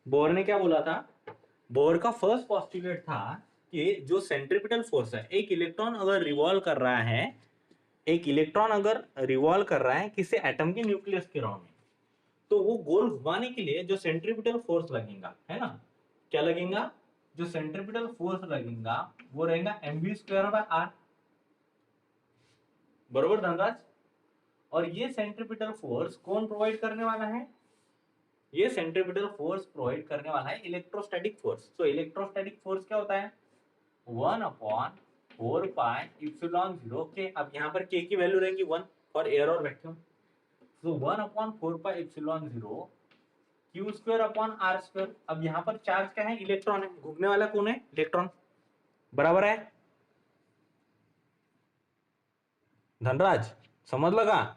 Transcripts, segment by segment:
Bore ने क्या बोला था? बोर का फर्स्ट पोस्टुलेट था कि जो सेंट्रीपिटल फोर्स है, एक इलेक्ट्रॉन अगर रिवॉल्व कर रहा है किसी एटम के न्यूक्लियस के राउंड में, तो वो गोल घुमाने के लिए जो सेंट्रीपिटल फोर्स लगेगा, है ना, क्या लगेगा? जो सेंट्रीपिटल फोर्स लगेगा वो रहेगा mv²/r। बरोबर धनराज? और ये सेंट्रीपिटल फोर्स कौन प्रोवाइड करने वाला है? ये सेंट्रीपिटल फोर्स प्रोवाइड करने वाला है इलेक्ट्रोस्टैटिक फोर्स। तो इलेक्ट्रोस्टैटिक फोर्स क्या होता है? 1/4πε0 के। अब यहाँ पर के की वैल्यू रहेगी 1 फॉर एयर और वैक्यूम। तो 1/4πε0 Q²/r²। अब यहाँ पर चार्ज क्या है? इलेक्ट्रॉन है। घूमने वाला कौन है? इलेक्ट्रॉन। बराबर है धनराज? समझ लगा?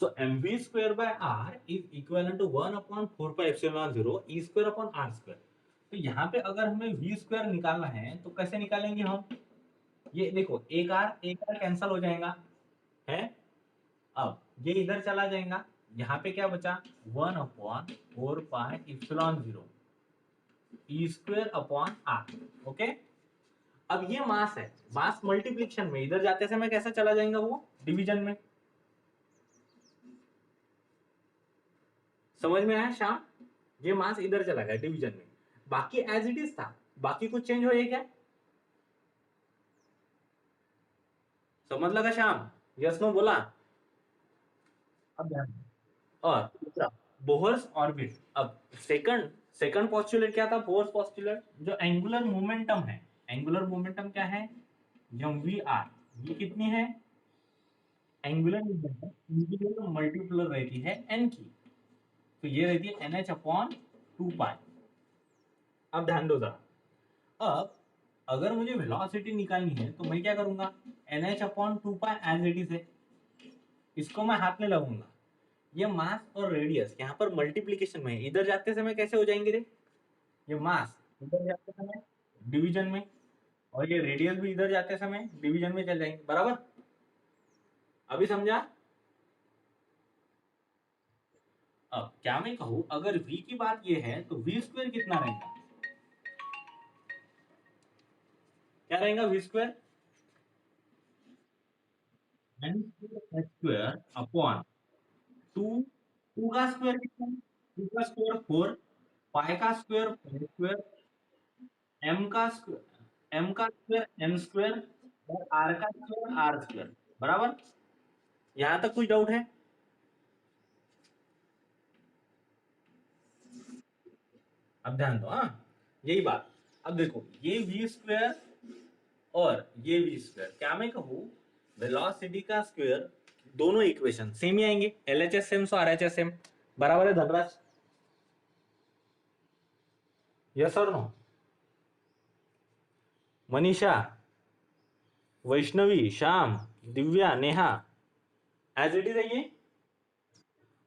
So mv²/r is equivalent to 1/4πε0 e²/r²। तो यहाँ पे अगर हमें v² निकालना है तो कैसे निकालेंगे हम? ये देखो, एक आर कैंसल हो जाएगा, है। अब ये इधर चला जाएगा, यहाँ पे क्या बचा? 1/4πε0 e²/r। ओके। अब ये मास है, मास मल्टीप्लिकेशन में इधर जाते समय कैसा चला जाएगा? वो डिवीजन में। समझ में आया श्याम? ये मास इधर चला गया डिवीजन में, बाकी एज इट इज था। बाकी कुछ चेंज हो क्या? समझ लगा श्याम? यस नो बोला? अब ध्यान। और दूसरा, बोहर्स ऑर्बिट। अब सेकंड सेकंड पोस्टुलेट क्या था? Bohr's postulate. जो एंगुलर मोमेंटम है, एंगुलर मोमेंटम क्या है? mvr। ये कितनी है? एंगुलर मोमेंटम मल्टीप्लर रहती है n की, तो ये रहती है nh/2π। अब ध्यान दो जरा। अब अगर मुझे वेलोसिटी निकालनी है तो मैं क्या करूंगा? nh/2π एज इट इज है, इसको मैं हाथ में लगाऊंगा। ये मास और रेडियस यहाँ पर मल्टीप्लीकेशन में, इधर जाते समय कैसे हो जाएंगे रे? ये मास इधर जाते समय डिवीजन में, और ये रेडियस भी इधर जाते समय डिवीजन में चल जाएंगे। बराबर? अभी समझा? अब क्या मैं कहूं, अगर v की बात ये है तो v² कितना रहेगा? क्या रहेगा v²? n²h²/2। 2 का स्क्वायर कितना? 2 का स्क्वायर 4, पाई का स्क्वायर पाई², एम का स्क्वायर m², और आर का स्क्वायर r²। बराबर? यहां तक कुछ डाउट है? अब ध्यान दो। हाँ, यही बात। अब देखो, ये v² और ये v², क्या मैं कहूं, वेलोसिटी का स्क्वायर, दोनों इक्वेशन सेम ही आएंगे, LHS same so RHS same. बराबर है धनराज? यस और no? Manisha, Vaishnavi, Shyam, Divya, Neha, as it is है ये।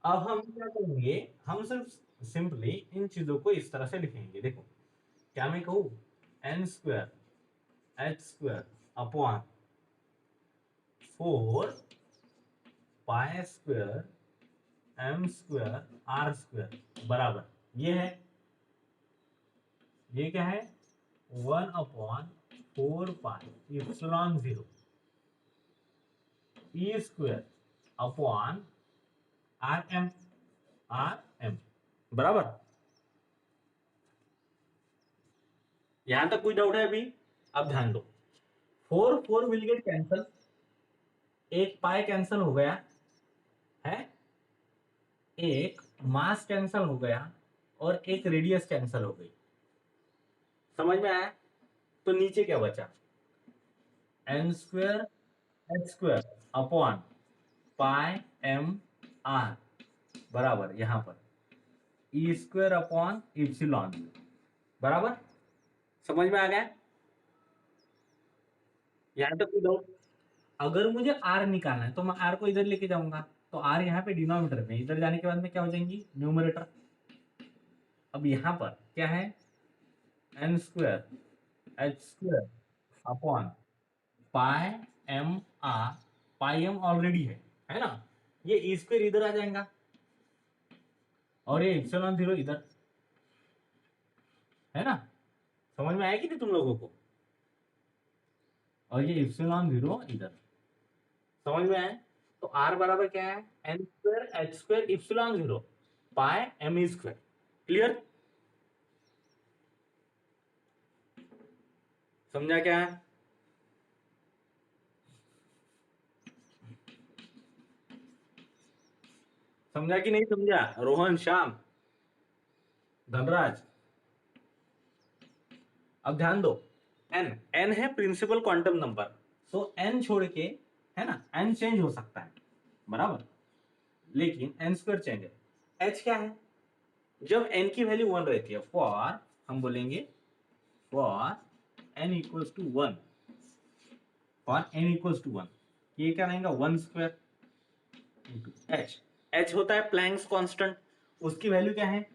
अब हम क्या करेंगे, हम सिर्फ सिंपली इन चीजों को इस तरह से लिखेंगे। देखो, क्या मैं कहूं, n²/4π²m²r²। बराबर ये है, ये क्या है? 1/4πε0 e²/rm। बराबर? यहां तक कोई डाउट है अभी? अब ध्यान दो, 4 विल गेट कैंसल, एक पाई कैंसल हो गया है, एक मास कैंसल हो गया, और एक रेडियस कैंसल हो गई। समझ में आया? तो नीचे क्या बचा? n²h²/πm r बराबर यहां पर e²/ε। बराबर? समझ में आ गया? यहां तक कोई डाउट? अगर मुझे r निकालना है तो मैं r को इधर लेके जाऊंगा, तो r यहाँ पे डिनोमिनेटर में, इधर जाने के बाद में क्या हो जाएंगी? न्यूमरेटर। अब यहाँ पर क्या है? n²h²/πm r। पाई m ऑलरेडी है ना? ये e² इधर आ जाएगा, और ये एप्सिलॉन 0 इधर, है ना? समझ में आया कि नहीं तुम लोगों को? और ये एप्सिलॉन 0 इधर, समझ में आया? तो आर बराबर क्या है? N square h square epsilon 0 pi m e square. Clear? समझा क्या है? समझा कि नहीं समझा? रोहन, श्याम, धनराज, अब ध्यान दो। एन एन है प्रिंसिपल क्वांटम नंबर, सो एन छोड़ के, है ना, एन चेंज हो सकता है, बराबर, लेकिन एन स्क्वायर चेंज है। एच क्या है? जब एन की वैल्यू 1 रहती है, फॉर, हम बोलेंगे for n equals to 1, for n equals to 1, ये क्या रहेगा? 1 स्क्वायर इंटू एच। एच होता है प्लैंक्स कांस्टेंट, उसकी वैल्यू क्या है?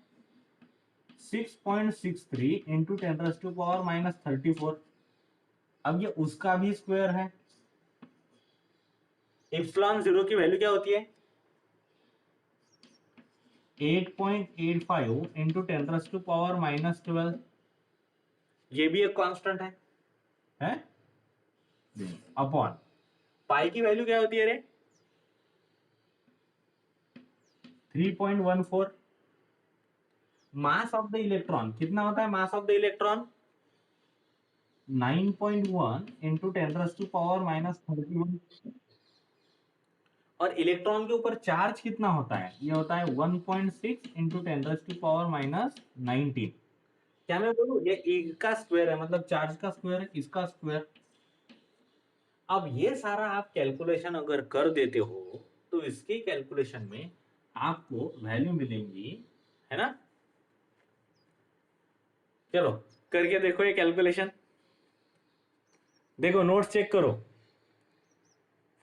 6.63 इंटू 10⁻⁻34। अब ये उसका भी स्क्वायर है। एप्सिलॉन 0 की वैल्यू क्या होती है? 8.85 इंटू 10⁻⁻12। ये भी एक कांस्टेंट है? अपॉन पाई की वैल्यू क्या होती है रे? 3.14। मास ऑफ द इलेक्ट्रॉन कितना होता है? Mass of the electron 9.1 into 10⁻⁻31। और इलेक्ट्रॉन के ऊपर चार्ज कितना होता है? ये होता है 1.6 इंटू 10⁻⁻19। क्या मैं बोलूं? ये E का स्क्वायर है, मतलब चार्ज का स्क्वायर है, इसका स्क्वायर। अब ये सारा आप कैलकुलेशन अगर कर देते हो तो इसके कैलकुलेशन में आपको वैल्यू मिलेंगी, है ना? चलो करके देखो ये कैलकुलेशन, देखो नोट्स चेक करो।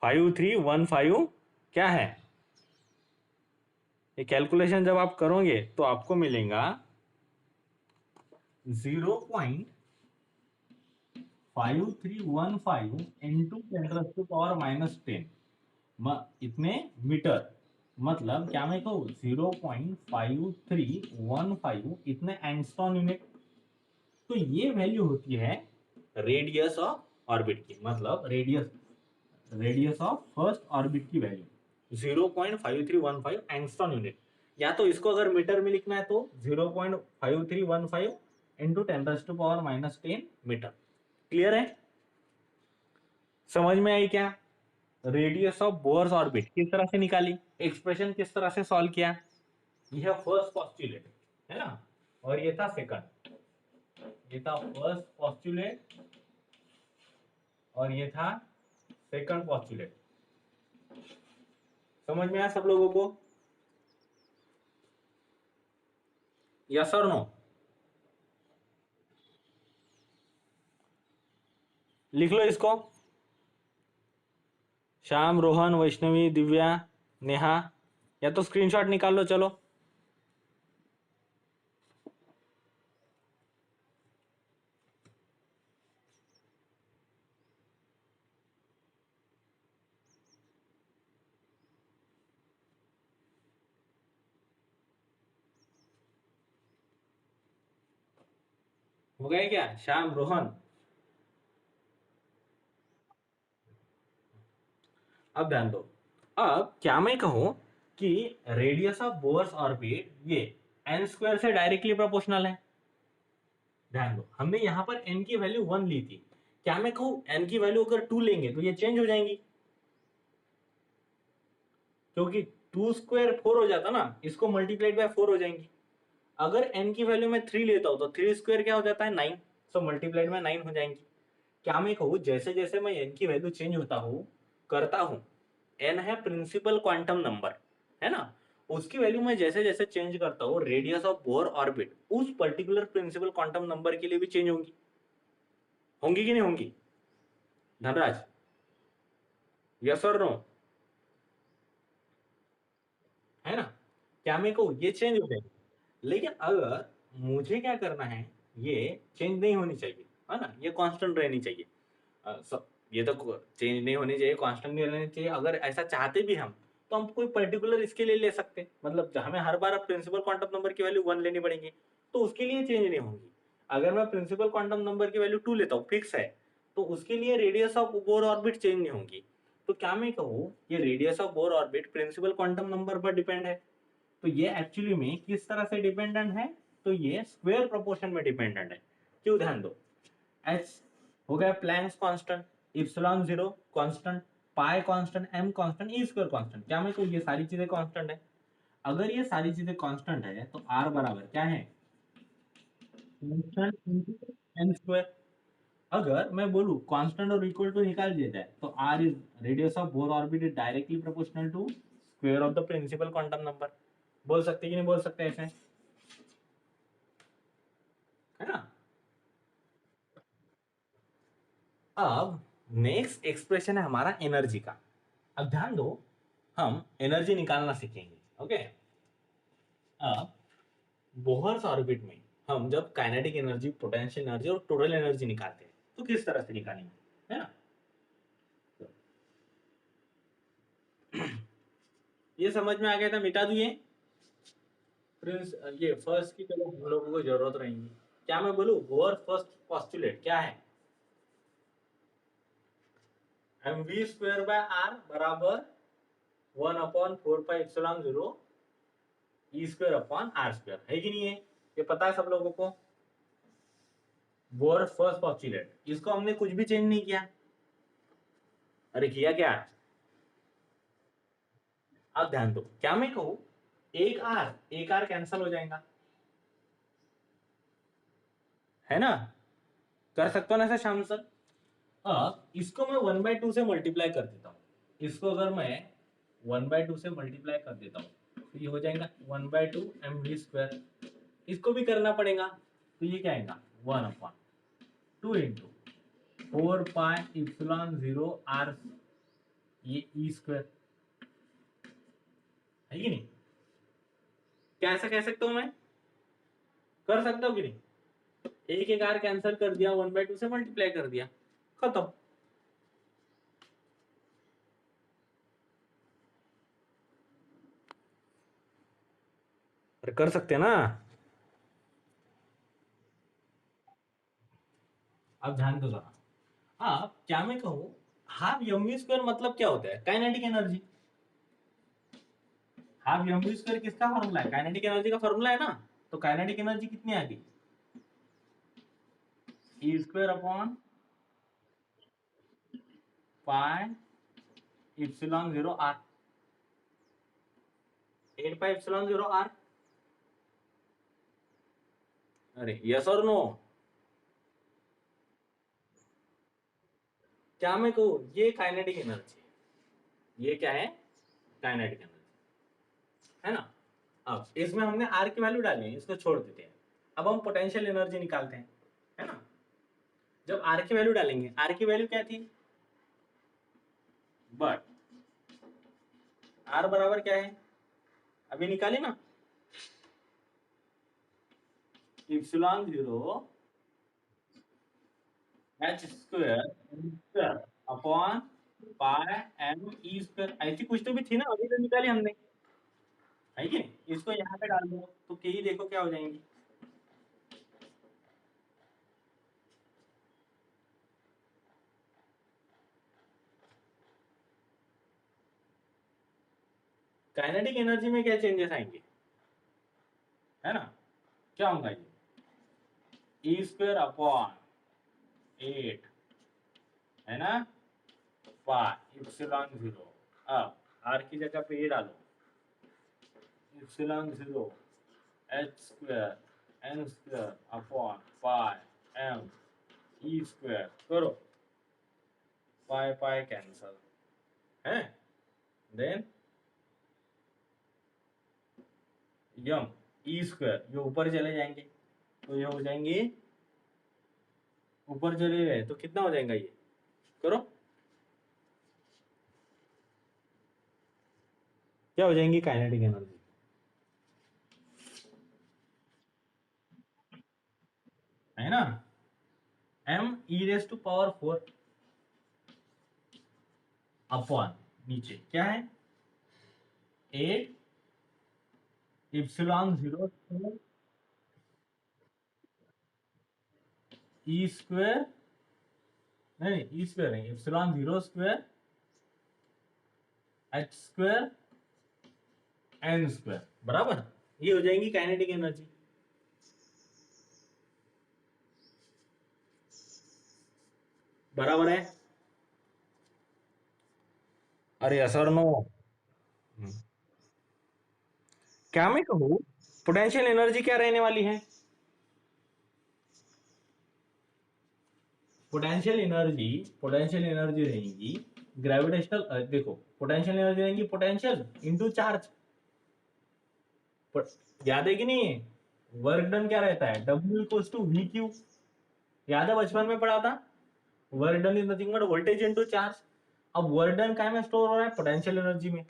5315 क्या है? ये कैलकुलेशन जब आप करोगे तो आपको मिलेगा 0.5315 इंटू 10⁻⁻10 इतने मीटर। मतलब क्या मैं कहूँ? 0.5315 इतने एंगस्ट्रॉन यूनिट। तो ये वैल्यू होती है रेडियस ऑफ ऑर्बिट की, मतलब रेडियस ऑफ फर्स्ट ऑर्बिट की वैल्यू 0.5315 एंगस्ट्रॉन यूनिट। या तो इसको अगर मीटर में लिखना है तो 0.5315 इंटू 10⁻⁻10 मीटर। क्लियर है? समझ में आई क्या? रेडियस ऑफ बोर्स ऑर्बिट किस तरह से निकाली, एक्सप्रेशन किस तरह से सॉल्व किया। यह फर्स्ट पॉस्टुलेट है ना, और ये था सेकंड। ये था फर्स्ट पॉस्टुलेट और ये था सेकंड पॉस्टुलेट। समझ में आया सब लोगों को? यस और नो? लिख लो इसको। श्याम, रोहन, वैष्णवी, दिव्या, नेहा, या तो स्क्रीनशॉट निकाल लो। चलो हो गए क्या श्याम, रोहन? अब ध्यान दो। अब क्या मैं कहूं कि रेडियस ऑफ बोर्स ऑर्बिट ये एन स्क्वायर से डायरेक्टली प्रोपोर्शनल है। ध्यान दो, हमने यहां पर एन की वैल्यू 1 ली थी। क्या मैं कहूं एन की वैल्यू अगर 2 लेंगे तो ये चेंज हो जाएंगी, क्योंकि 2 स्क्वायर 4 हो जाता ना, इसको मल्टीप्लाइड बाय 4 हो जाएंगी। अगर एन की वैल्यू मैं 3 लेता हूं तो 3 स्क्वायर क्या हो जाता है? 9, सो मल्टीप्लाइड में 9 हो जाएंगी। क्या मैं कहूँ जैसे जैसे मैं एन की वैल्यू चेंज होता हूँ करता हूँ, एन है प्रिंसिपल क्वांटम नंबर, है ना, उसकी वैल्यू मैं जैसे जैसे चेंज करता हूँ रेडियस ऑफ बोर ऑर्बिट उस पर्टिकुलर प्रिंसिपल क्वांटम नंबर के लिए भी चेंज होंगी। होंगी कि नहीं होंगी धनराज? यस और नो? है ना? क्या मैं कहूँ ये चेंज हो जाएगी, लेकिन अगर मुझे क्या करना है, ये चेंज नहीं होनी चाहिए, है ना, ये कांस्टेंट रहनी चाहिए। ये तो चेंज नहीं होनी चाहिए, कांस्टेंट नहीं रहनी चाहिए। अगर ऐसा चाहते भी हम तो हम कोई पर्टिकुलर इसके लिए ले सकते हैं, मतलब हमें हर बार प्रिंसिपल क्वांटम नंबर की वैल्यू 1 लेनी पड़ेगी, तो उसके लिए चेंज नहीं होगी। अगर मैं प्रिंसिपल क्वांटम नंबर की वैल्यू 2 लेता हूँ, फिक्स है, तो उसके लिए radius of Bohr orbit change नहीं होगी। तो क्या मैं कहूँ ये radius of Bohr orbit principal quantum number पर डिपेंड है। तो ये एक्चुअली में किस तरह से डिपेंडेंट है, तो ये स्क्वायर प्रोपोर्शन में डिपेंडेंट है। क्यों, ध्यान दो, एच हो गया Planck's constant, epsilon 0 constant, pi constant, m constant, e square constant. क्या मैं कहूँ ये सारी चीजें कांस्टेंट है। अगर ये सारी चीजें कांस्टेंट है तो आर बराबर क्या है, कांस्टेंट इनटू एन स्क्वायर। अगर मैं बोलूं कांस्टेंट और इक्वल टू निकाल दिया जाए तो r is radius of Bohr orbit is directly proportional to square of the principal quantum number. बोल सकते कि नहीं बोल सकते ऐसे, है ना। अब नेक्स्ट एक्सप्रेशन है हमारा एनर्जी का। अब ध्यान दो, हम एनर्जी निकालना सीखेंगे, ओके। अब बोहर्स ऑर्बिट में हम जब काइनेटिक एनर्जी, पोटेंशियल एनर्जी और टोटल एनर्जी निकालते हैं तो किस तरह से निकालेंगे, है ना। ये समझ में आ गया था, मिटा दूं ये प्रिंस, ये फर्स्ट की चलो हम लोगों को जरूरत रहेगी। क्या मैं बोलूं बोहर फर्स्ट पोस्टुलेट क्या है, mv स्क्वायर बाय आर बराबर 1/4πε0 ई स्क्वायर अपॉन आर स्क्वायर, है कि नहीं है। ये पता है सब लोगों को, बोहर फर्स्ट पोस्टुलेट, इसको हमने कुछ भी चेंज नहीं किया। अरे किया क्या, अब ध्यान दो, क्या मैं कहूं एक आर कैंसल हो जाएगा, है ना, कर सकता हूं ना ऐसा शाम सर। अब इसको मैं 1/2 से मल्टीप्लाई कर देता हूं, इसको अगर मैं 1/2 से मल्टीप्लाई कर देता हूं तो ये हो जाएगा 1/2 mv स्क्वायर। इसको भी करना पड़ेगा, तो ये क्या आएगा 1/2 इंटू 4πε0 आर, ये ई स्क्वायर, है कि नहीं। क्या ऐसा कह सकता हूं मैं, कर सकता हूं कि नहीं। एक आर कैंसिल कर दिया, 1/2 से मल्टीप्लाई कर दिया, खत्म। अरे कर सकते हैं ना। अब ध्यान दो जरा, अब क्या मैं कहूं हाफ एमवी स्क्वायर मतलब क्या होता है, kinetic energy. Half m v square किसका फॉर्मूला है, काइनेटिक एनर्जी का फॉर्मूला है ना। तो काइनेटिक एनर्जी कितनी आ गई, e square upon pi epsilon 0 r, 8πε0 r. अरे यस और नो, क्या मैं कहूं ये काइनेटिक एनर्जी, ये क्या है काइनेटिक एनर्जी, है ना। अब इसमें हमने आर की वैल्यू डाली है, इसको छोड़ देते हैं। अब हम पोटेंशियल एनर्जी निकालते हैं, है ना। जब आर की वैल्यू डालेंगे, आर की वैल्यू क्या थी, बट आर बराबर क्या है, अभी निकाले ना, epsilon 0 h square upon pi m e square, ऐसी कुछ तो भी थी ना, अभी तो निकाली हमने, है कि नहीं? इसको यहाँ पे डाल दो तो के ही देखो क्या हो जाएंगी, काइनेटिक एनर्जी में क्या चेंजेस आएंगे, है ना। क्या होगा ये ई स्क्वायर अपॉन 8, है ना, पाई इप्सिलॉन 0। अब आर की जगह पे ये डालो, epsilon 0 h square n square upon pi m e square, करो पाई पाई कैंसल, है, देन यम ई स्क्वायर, ये ऊपर चले जाएंगे तो ये हो जाएंगे, ऊपर चले गए तो कितना हो जाएगा ये, करो क्या हो जाएंगी काइनेटिक एनर्जी, है ना, m e⁴ अपॉन नीचे क्या है 8 इप्सिलॉन 0 ई स्क्वायर, नहीं ई स्क्वायर नहीं, epsilon 0 square h square n square बराबर, ये हो जाएंगी काइनेटिक एनर्जी। बराबर है? अरे असर नो, क्या मैं कहूँ पोटेंशियल एनर्जी क्या रहने वाली है? पोटेंशियल एनर्जी रहेगी ग्रेविटेशनल, देखो पोटेंशियल एनर्जी रहेगी पोटेंशियल इनटू चार्ज। याद है कि नहीं? वर्क डन क्या रहता है? W equals to v q. याद है बचपन में पढ़ा था? Work done is nothing but voltage into charge. अब वर्क डन काय में स्टोर हो रहा है? पोटेंशियल एनर्जी में।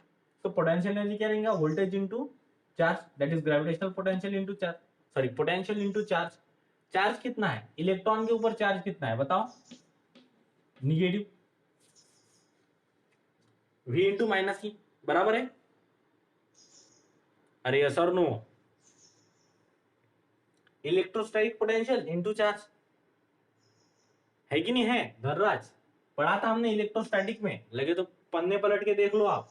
तो पोटेंशियल एनर्जी क्या रहेगा? Voltage into charge, that is gravitational potential into charge, sorry potential into charge. Charge कितना है? इलेक्ट्रॉन के ऊपर चार्ज कितना है बताओ? Negative, v into minus e, बराबर है? अरे यस और no? Electrostatic potential into charge, है कि नहीं है? धनराज पढ़ा था हमने इलेक्ट्रोस्टैटिक में, लगे तो पन्ने पलट के देख लो आप।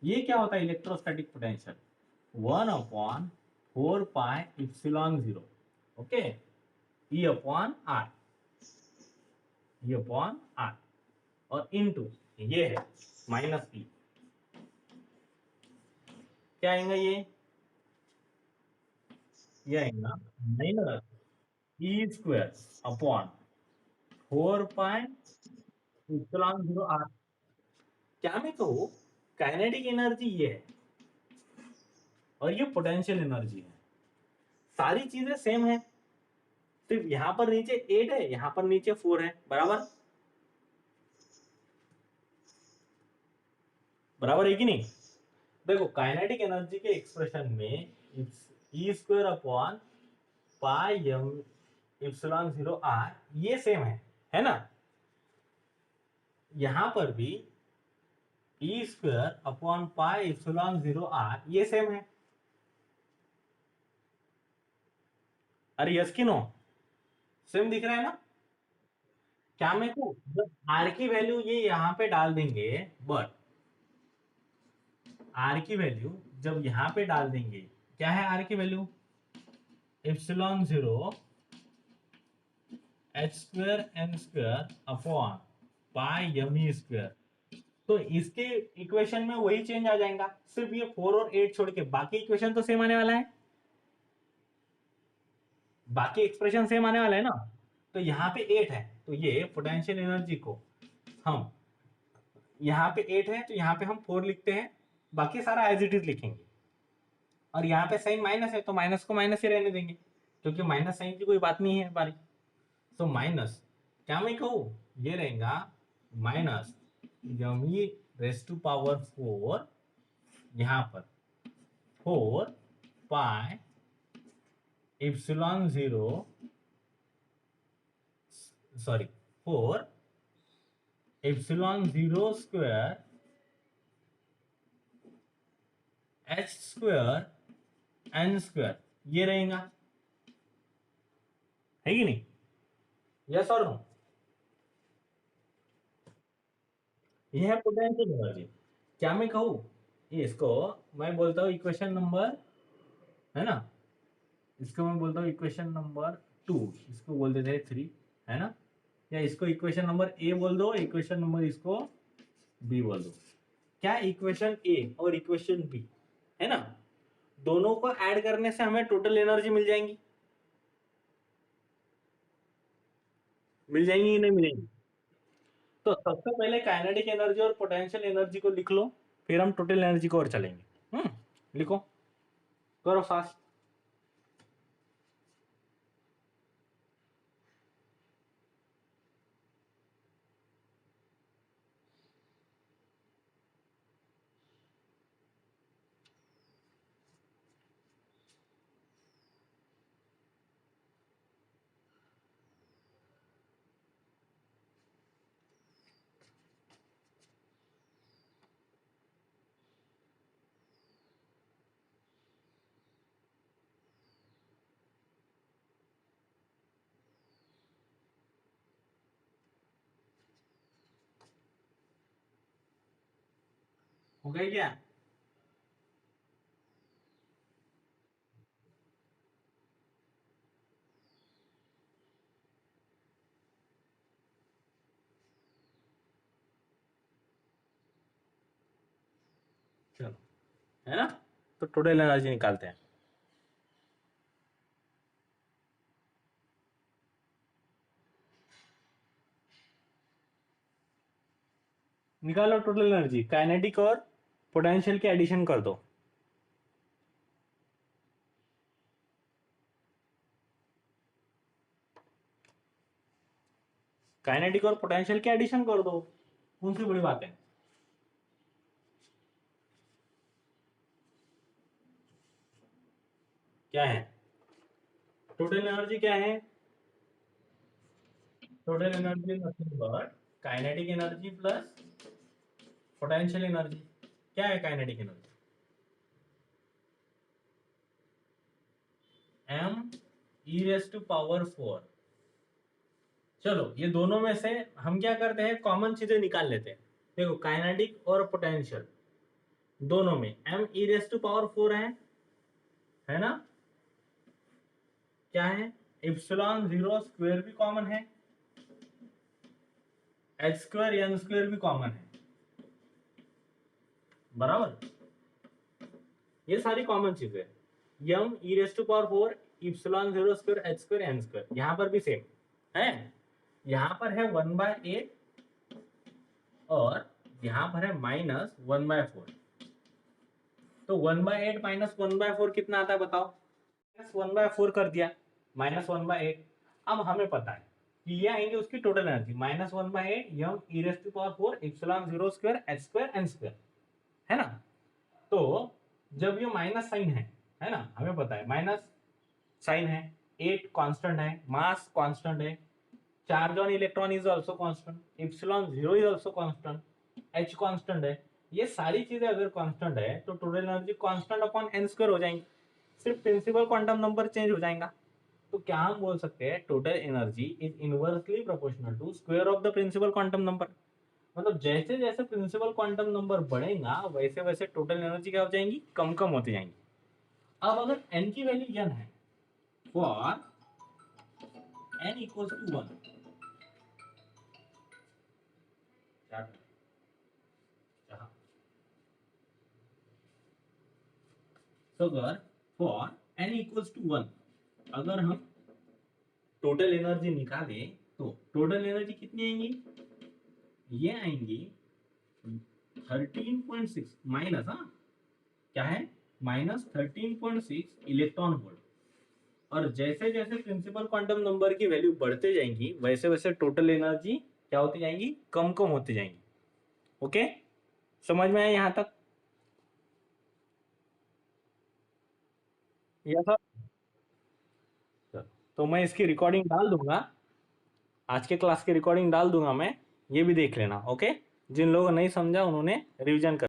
ये क्या होता है electrostatic potential? 1/4πε0, okay, e upon r, e upon r, और इनटू ये है माइनस ई, क्या आएगा ये आएगा minus e square upon 4πε0 r. क्या मैं कहूँ काइनेटिक एनर्जी ये है और ये पोटेंशियल एनर्जी है, सारी चीजें सेम है, सिर्फ यहां पर नीचे 8 है, यहां पर नीचे 4 है, बराबर? बराबर है कि नहीं? देखो काइनेटिक एनर्जी के एक्सप्रेशन में e square upon pi m epsilon 0 r ये सेम है ना? यहां पर भी e square upon pi epsilon 0 r ये सेम है। अरे यस की नो? सेम दिख रहा है ना? क्या मैं को जब आर की वैल्यू ये यहां पे डाल देंगे, बट आर की वैल्यू जब यहां पे डाल देंगे, क्या है आर की value? Epsilon 0 h square n square upon pi m e square. तो इसके इक्वेशन में वही चेंज आ जाएगा, सिर्फ ये 4 और 8 छोड़ के बाकी इक्वेशन तो सेम आने वाला है, बाकी एक्सप्रेशन सेम आने वाला है ना? तो यहाँ पे 8 है तो ये पोटेंशियल एनर्जी को हम, यहाँ पे 8 है तो यहाँ पे हम 4 लिखते हैं, बाकी सारा एज इट इज लिखेंगे। और यहाँ पे साइन माइनस है तो माइनस को माइनस ही रहने देंगे, क्योंकि माइनस साइन की कोई बात नहीं है हमारी। तो माइनस, क्या मैं कहूँ ये रहेगा minus m e raise to power 4, यहाँ पर 4 pi epsilon 0, sorry 4 epsilon 0 square h square n square ये रहेगा, है कि नहीं? यस और नो? ये है पोटेंशियल एनर्जी। क्या मैं कहूँ ये, इसको मैं बोलता हूँ इक्वेशन नंबर, है ना, इसको मैं बोलता हूँ इक्वेशन नंबर 2, इसको बोल देते हैं 3, है ना? या इसको इक्वेशन नंबर ए बोल दो, इक्वेशन नंबर इसको बी बोल दो। क्या इक्वेशन ए और इक्वेशन बी, है ना, दोनों को ऐड करने से हमें टोटल एनर्जी मिल जाएंगी, मिल जाएंगी नहीं मिलेंगी? तो सबसे पहले काइनेटिक एनर्जी और पोटेंशियल एनर्जी को लिख लो, फिर हम टोटल एनर्जी को और चलेंगे। लिखो, करो फास्ट। हो गया क्या? चलो, है ना? तो टोटल एनर्जी निकालते हैं। निकालो टोटल एनर्जी, काइनेटिक और पोटेंशियल के एडिशन कर दो। काइनेटिक और पोटेंशियल के एडिशन कर दो, कौन सी बड़ी बात है? क्या है टोटल एनर्जी? क्या है total energy? Nothing but kinetic energy plus potential energy. क्या है kinetic energy? m e raise to power 4। चलो, ये दोनों में से हम क्या करते हैं, कॉमन चीजें निकाल लेते हैं। देखो, काइनेटिक और पोटेंशियल दोनों में m e raise to power 4 है ना? क्या है? इप्सिलॉन जीरो स्क्वायर भी कॉमन है, h स्क्वायर n स्क्वायर भी कॉमन है, बराबर? ये सारी कॉमन चीजें, m e raise to power 4, epsilon zero square, h square n square. यहाँ पर भी सेम है। यहाँ पर है 1/8 और यहाँ पर है -1/4। तो 1/8 माइनस 1/4 कितना आता है बताओ? 1/4 कर दिया, -1/8। अब हमें पता है कि ये आएंगे उसकी total energy, -1/8 m e raise to power 4 epsilon zero square h square n square, है ना? तो जब ये माइनस साइन है ना, हमें पता है माइनस साइन है, 8 कांस्टेंट है, मास कांस्टेंट है, charge on electron is also constant, epsilon zero is also constant, h constant है। ये सारी चीजें अगर कांस्टेंट है तो total energy constant upon n square हो जाएंगी, सिर्फ प्रिंसिपल क्वांटम नंबर चेंज हो जाएगा। तो क्या हम बोल सकते हैं, total energy is inversely proportional to square of the principal quantum number. मतलब जैसे जैसे प्रिंसिपल क्वांटम नंबर बढ़ेगा वैसे वैसे टोटल एनर्जी क्या हो जाएंगी, कम कम होती जाएंगी। अब अगर n की वैल्यू n है, फॉर n इक्वल्स टू 1, तो अगर फॉर n इक्वल्स टू 1 अगर हम टोटल एनर्जी निकाले तो टोटल एनर्जी कितनी आएंगी? ये आएंगी 13.6 माइनस, हाँ क्या है, -13.6 इलेक्ट्रॉन वोल्ट। और जैसे जैसे प्रिंसिपल क्वांटम नंबर की वैल्यू बढ़ते जाएंगी वैसे वैसे टोटल एनर्जी क्या होती जाएंगी, कम कम होती जाएंगी। ओके, समझ में आया यहाँ तक? यस। तो मैं इसकी रिकॉर्डिंग डाल दूंगा, आज के क्लास की रिकॉर्डिंग डाल दूंगा मैं, ये भी देख लेना। ओके, जिन लोगों ने नहीं समझा उन्होंने रिवीजन कर